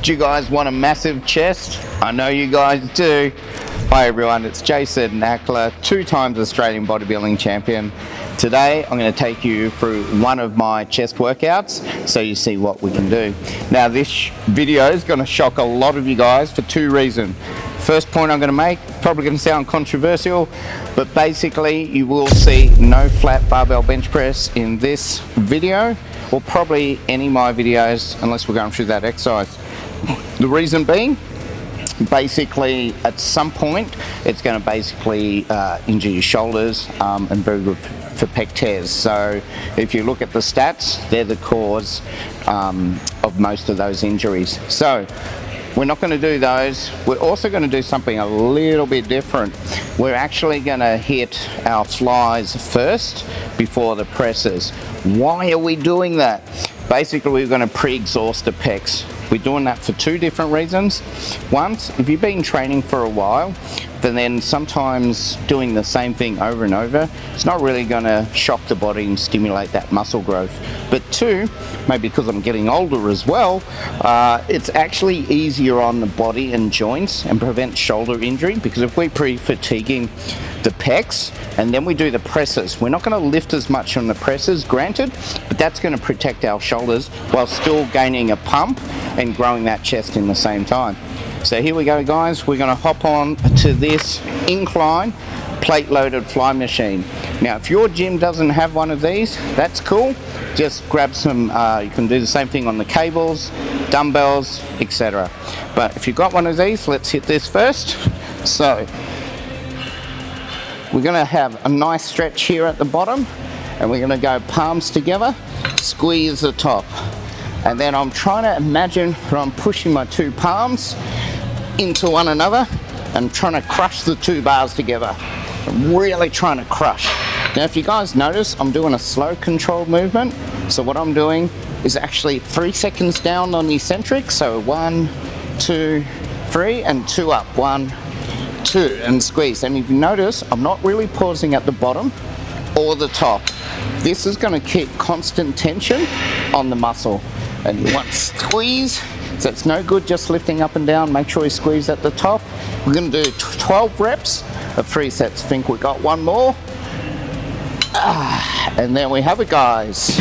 Do you guys want a massive chest? I know you guys do. Hi everyone, it's Jason Nakhla, 2 times Australian bodybuilding champion. Today I'm going to take you through one of my chest workouts so you see what we can do. Now this video is going to shock a lot of you guys for 2 reasons. First point I'm going to make, probably going to sound controversial, but basically you will see no flat barbell bench press in this video, or probably any of my videos unless we're going through that exercise. The reason being, basically at some point it's going to basically injure your shoulders and very good for pec tears. So if you look at the stats, they're the cause of most of those injuries. So we're not going to do those. We're also going to do something a little bit different. We're actually going to hit our flies first before the presses. Why are we doing that? Basically we're going to pre-exhaust the pecs. We're doing that for 2 different reasons. Once, if you've been training for a while, then sometimes doing the same thing over and over, it's not really going to shock the body and stimulate that muscle growth. But 2, maybe because I'm getting older as well, it's actually easier on the body and joints and prevent shoulder injury, because if we're pre-fatiguing the pecs and then we do the presses, we're not going to lift as much on the presses, granted, but that's going to protect our shoulders while still gaining a pump and growing that chest in the same time. So here we go guys, we're going to hop on to this incline plate loaded fly machine. Now if your gym doesn't have one of these, that's cool, just grab some, you can do the same thing on the cables, dumbbells, etc. But if you've got one of these, let's hit this first. So we're going to have a nice stretch here at the bottom, and we're going to go palms together, squeeze the top, and then I'm trying to imagine that I'm pushing my 2 palms into one another and trying to crush the 2 bars together. I'm really trying to crush. Now if you guys notice, I'm doing a slow controlled movement. So what I'm doing is actually 3 seconds down on the eccentric. So 1, 2, 3 and 2 up. 1, 2 and squeeze. And if you notice, I'm not really pausing at the bottom or the top. This is going to keep constant tension on the muscle. And you want to squeeze. So it's no good just lifting up and down. Make sure you squeeze at the top. We're going to do 12 reps of 3 sets. I think we got one more. And then we have it guys.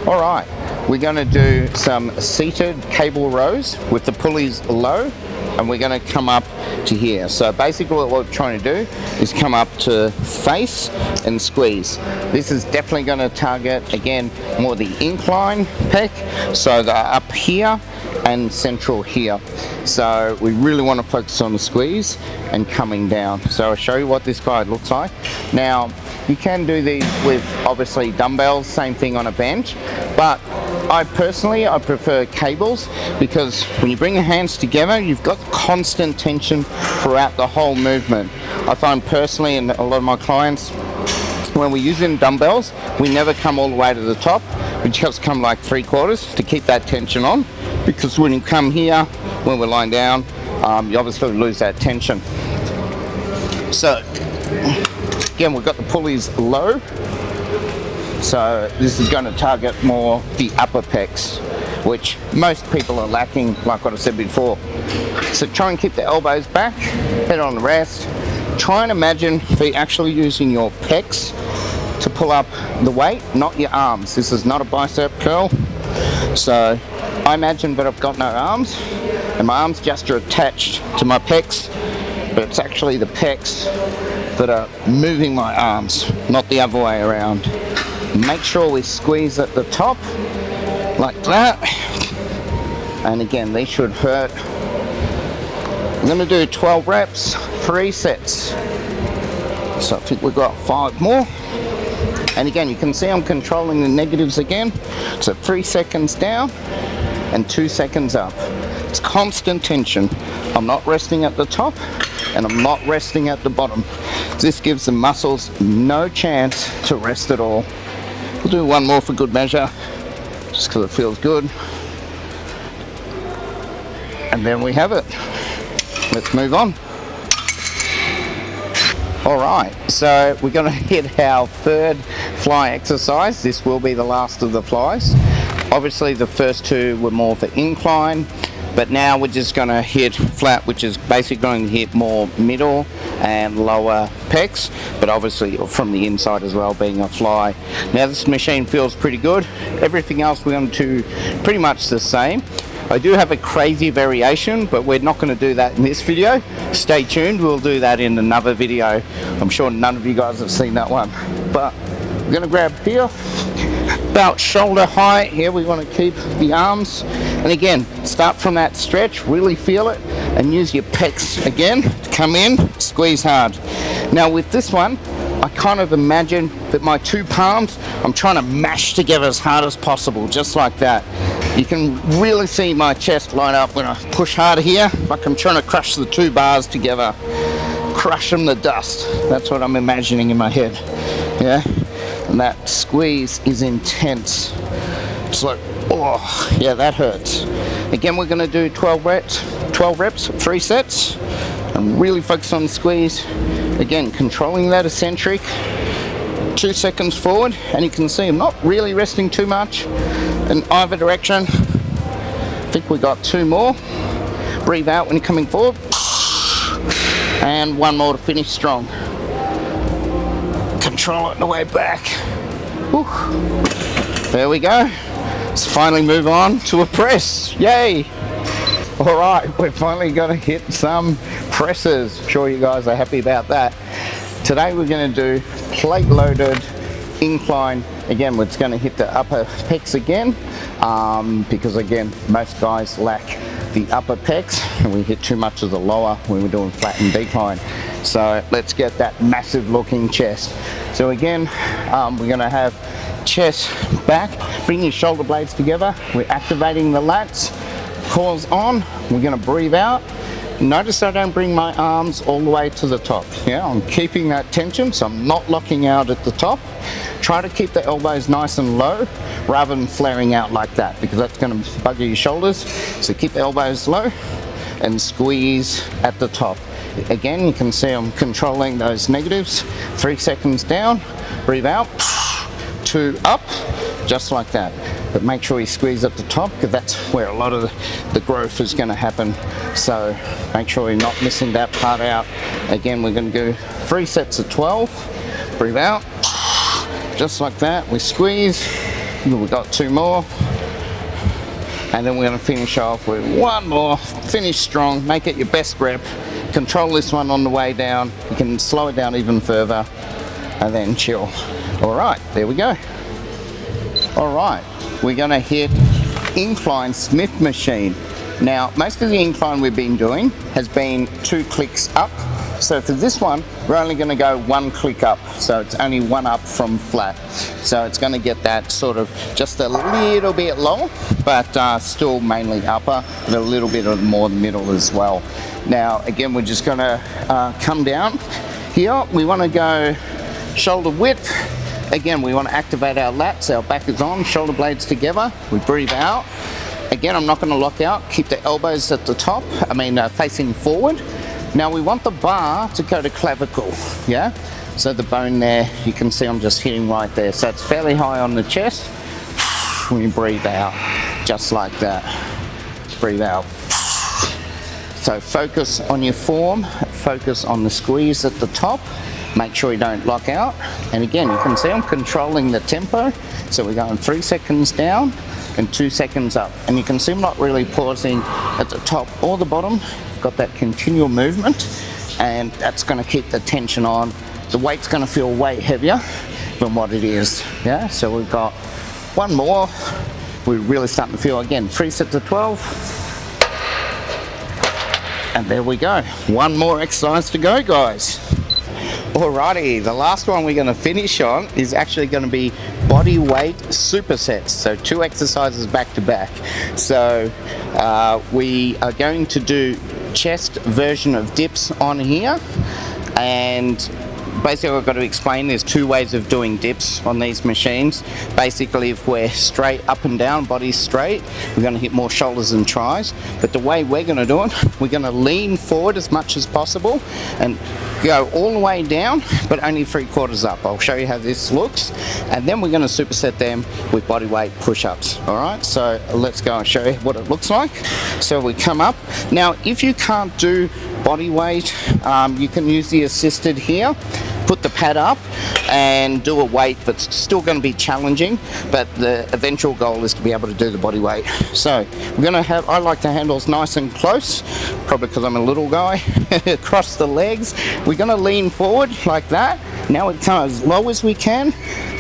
All right, we're going to do some seated cable rows with the pulleys low, and we're going to come up to here. So basically what we're trying to do is come up to face and squeeze. This is definitely going to target, again, more the incline pec, so they're up here and central here. So we really want to focus on the squeeze and coming down. So I'll show you what this guy looks like. Now you can do these with obviously dumbbells, same thing on a bench, but I prefer cables, because when you bring your hands together you've got constant tension throughout the whole movement. I find personally, and a lot of my clients, when we're using dumbbells, we never come all the way to the top. We just come like 3/4 to keep that tension on, because when you come here, when we're lying down, you obviously lose that tension. So again, we've got the pulleys low, so this is going to target more the upper pecs, which most people are lacking, like what I said before. So try and keep the elbows back, head on the rest. Try and imagine if you're actually using your pecs to pull up the weight, not your arms. This is not a bicep curl. So I imagine that I've got no arms, and my arms just are attached to my pecs, but it's actually the pecs that are moving my arms, not the other way around. Make sure we squeeze at the top, like that. And again, these should hurt. I'm going to do 12 reps, 3 sets. So I think we've got 5 more. And again, you can see I'm controlling the negatives again. So 3 seconds down and 2 seconds up. It's constant tension. I'm not resting at the top and I'm not resting at the bottom. This gives the muscles no chance to rest at all. We'll do one more for good measure, just because it feels good. And then we have it. Let's move on. All right, so we're going to hit our 3rd fly exercise. This will be the last of the flies. Obviously the first 2 were more for incline. but now we're just going to hit flat, which is basically going to hit more middle and lower pecs, but obviously from the inside as well, being a fly. Now this machine feels pretty good. Everything else we're going to do pretty much the same. I do have a crazy variation, but we're not going to do that in this video. Stay tuned, we'll do that in another video. I'm sure none of you guys have seen that one, but we're going to grab here about shoulder height. Here we want to keep the arms, and again start from that stretch, really feel it, and use your pecs again to come in, squeeze hard. Now with this one, I kind of imagine that my two palms, I'm trying to mash together as hard as possible, just like that. You can really see my chest light up when I push hard here, like I'm trying to crush the two bars together, crush them to dust. That's what I'm imagining in my head, yeah? And that squeeze is intense. It's like, oh, yeah, that hurts. Again, we're gonna do 12 reps, 3 sets, and really focus on the squeeze. Again, controlling that eccentric, 2 seconds forward, and you can see I'm not really resting too much in either direction. I think we got 2 more. Breathe out when you're coming forward, and 1 more to finish strong. Control it on the way back. Whew. There we go. Let's finally move on to a press. Yay! All right, we're finally going to hit some presses. I'm sure you guys are happy about that. Today we're going to do plate loaded incline. Again, it's going to hit the upper pecs again, because again, most guys lack the upper pecs and we hit too much of the lower when we're doing flat and decline. So let's get that massive looking chest. So again, we're going to have chest back, bring your shoulder blades together, we're activating the lats, cores on, we're going to breathe out. Notice I don't bring my arms all the way to the top. Yeah, I'm keeping that tension, so I'm not locking out at the top. Try to keep the elbows nice and low rather than flaring out like that, because that's going to bugger your shoulders. So keep the elbows low and squeeze at the top. Again, you can see I'm controlling those negatives. 3 seconds down, breathe out, 2 up, just like that. But make sure you squeeze at the top, because that's where a lot of the growth is going to happen. So make sure you're not missing that part out. Again, we're going to do 3 sets of 12. Breathe out, just like that. We squeeze. We've got 2 more. And then we're going to finish off with 1 more. Finish strong. Make it your best rep. Control this one on the way down. You can slow it down even further and then chill. All right, there we go. All right, we're going to hit incline Smith machine. Now, most of the incline we've been doing has been 2 clicks up. So for this one, we're only going to go 1 click up. So it's only 1 up from flat. So it's going to get that sort of just a little bit low, but still mainly upper, and a little bit of more middle as well. Now, again, we're just going to come down here. We want to go shoulder width. Again, we want to activate our lats. Our back is on, shoulder blades together. We breathe out. Again, I'm not going to lock out. Keep the elbows at the top, facing forward. Now we want the bar to go to clavicle, yeah? So the bone there, you can see I'm just hitting right there. So it's fairly high on the chest. We breathe out, just like that. Breathe out. So focus on your form, focus on the squeeze at the top. Make sure you don't lock out. And again, you can see I'm controlling the tempo. So we're going 3 seconds down and 2 seconds up. And you can see I'm not really pausing at the top or the bottom. Got that continual movement, and that's going to keep the tension on. The weight's going to feel way heavier than what it is. Yeah, so we've got 1 more. We're really starting to feel, again, 3 sets of 12. And there we go. 1 more exercise to go, guys. Alrighty, the last one we're going to finish on is actually going to be body weight supersets. So 2 exercises back to back. So we are going to do chest version of dips on here, and basically I've got to explain there's two ways of doing dips on these machines. Basically, if we're straight up and down, body straight, we're going to hit more shoulders and tries. But the way we're going to do it, we're going to lean forward as much as possible and go all the way down, but only 3/4 up. I'll show you how this looks, and then we're going to superset them with body weight push-ups. All right, so let's go and show you what it looks like. So we come up. Now, if you can't do body weight, you can use the assisted here. Put the pad up and do a weight that's still going to be challenging, but the eventual goal is to be able to do the body weight. So we're going to have, I like the handles nice and close, probably because I'm a little guy. Across the legs, we're going to lean forward like that. Now we come as low as we can,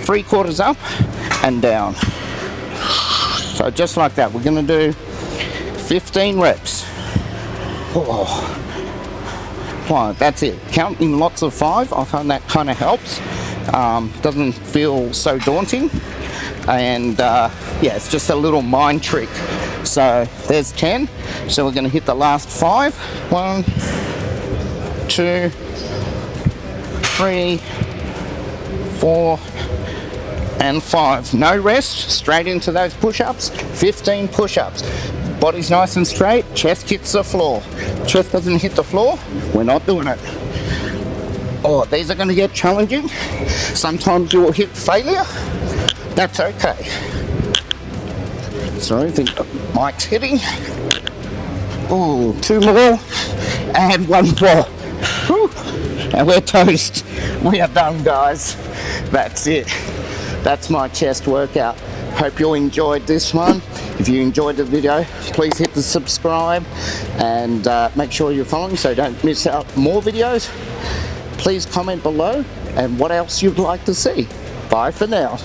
3/4 up and down. So just like that, we're going to do 15 reps. Oh. Well, that's it. Counting lots of 5, I find that kind of helps. Doesn't feel so daunting, and yeah, it's just a little mind trick. So there's 10. So we're going to hit the last 5. 1, 2, 3, 4, and 5. No rest. Straight into those push-ups. 15 push-ups. Body's nice and straight, chest hits the floor. Chest doesn't hit the floor, we're not doing it. Oh, these are going to get challenging. Sometimes you will hit failure. That's okay. Sorry, I think the mic's hitting. Oh, 2 more and 1 more. Whew. And we're toast. We are done, guys. That's it. That's my chest workout. Hope you enjoyed this one. If you enjoyed the video, please hit the subscribe and make sure you're following so don't miss out more videos. Please comment below and what else you'd like to see. Bye for now.